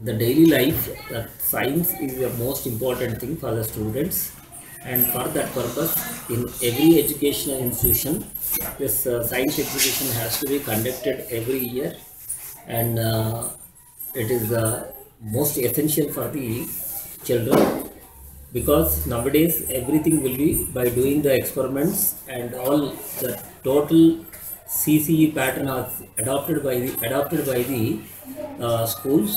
the daily life, that science is the most important thing for the students, and for that purpose, in every educational institution, this science exhibition has to be conducted every year, and it is most essential for the children, because nowadays everything will be by doing the experiments, and all the total CCE pattern is adopted by the schools,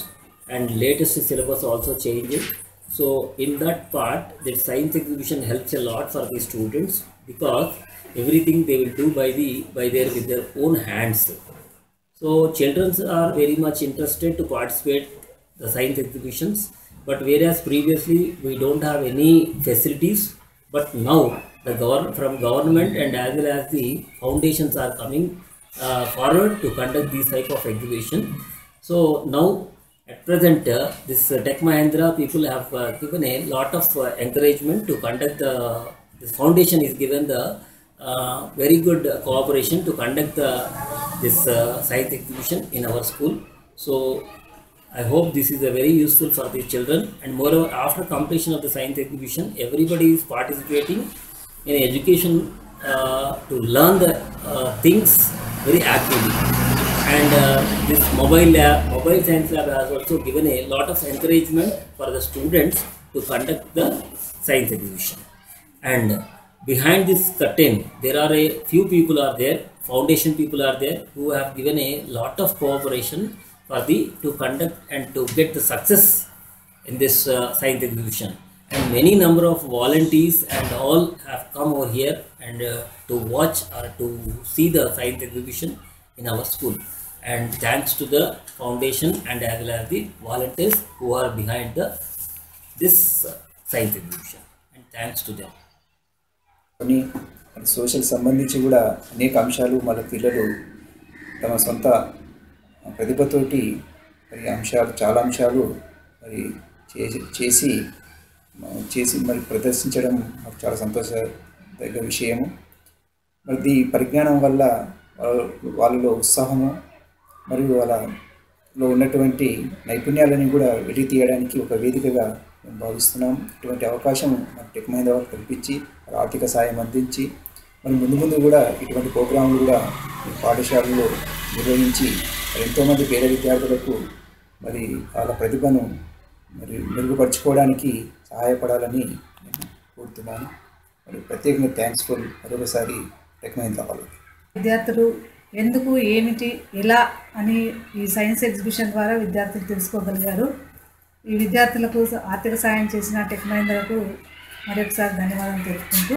and latest syllabus also changed. So in that part, the science exhibition helps a lot for the students, because everything they will do by their with their own hands. So children are very much interested to participate the science exhibitions, but whereas previously we don't have any facilities, but now the from government and as well as the foundations are coming forward to conduct these type of exhibition. So now at present, this Tech Mahindra people have given a lot of encouragement to conduct the. This foundation is given the very good cooperation to conduct this science exhibition in our school. So I hope this is a very useful for the children, and moreover, after completion of the science exhibition, everybody is participating in education to learn the things very actively. And this mobile science lab has also given a lot of encouragement for the students to conduct the science exhibition. And behind this curtain, there are a few people are there, foundation people are there, who have given a lot of cooperation for the to conduct and to get the success in this science exhibition. And many number of volunteers and all have come over here and to watch or to see the science exhibition in our school. And thanks to the foundation and as well as the volunteers who are behind this science exhibition. And thanks to them. కొన్ని social సంబంధించి కూడా అనేక అంశాలు మన పిల్లలు తమ సొంత ప్రతిభతోటి చాలా అంశాలు మరి చేసి మరి ప్రదర్శించడం నాకు చాలా సంతోషదగ్గ విషయము. మరి ఈ పరిజ్ఞానం వల్ల వాళ్ళలో ఉత్సాహము మరియు వాళ్ళలో ఉన్నటువంటి నైపుణ్యాలని కూడా వెలికి తీయడానికి ఒక వేదికగా మేము భావిస్తున్నాం. ఇటువంటి అవకాశం మన టెక్ మహీంద్రా కల్పించి ఆర్థిక సాయం అందించి మరి ముందు కూడా ఇటువంటి ప్రోగ్రాంలు కూడా పాఠశాలలో నిర్వహించి ఎంతోమంది పేద విద్యార్థులకు మరి వాళ్ళ ప్రతిభను మరి మెరుగుపరుచుకోవడానికి సహాయపడాలని నేను కోరుతున్నాను. మరి ప్రత్యేకంగా థ్యాంక్స్ఫుల్ మరొకసారి టెక్ మహీంద్రా వాళ్ళకి. విద్యార్థులు ఎందుకు ఏమిటి ఎలా అని ఈ సైన్స్ ఎగ్జిబిషన్ ద్వారా విద్యార్థులు తెలుసుకోగలిగారు. ఈ విద్యార్థులకు ఆర్థిక సాయం చేసిన టెక్ మహీంద్రాకు మరొకసారి ధన్యవాదాలు తెలుపుకుంటూ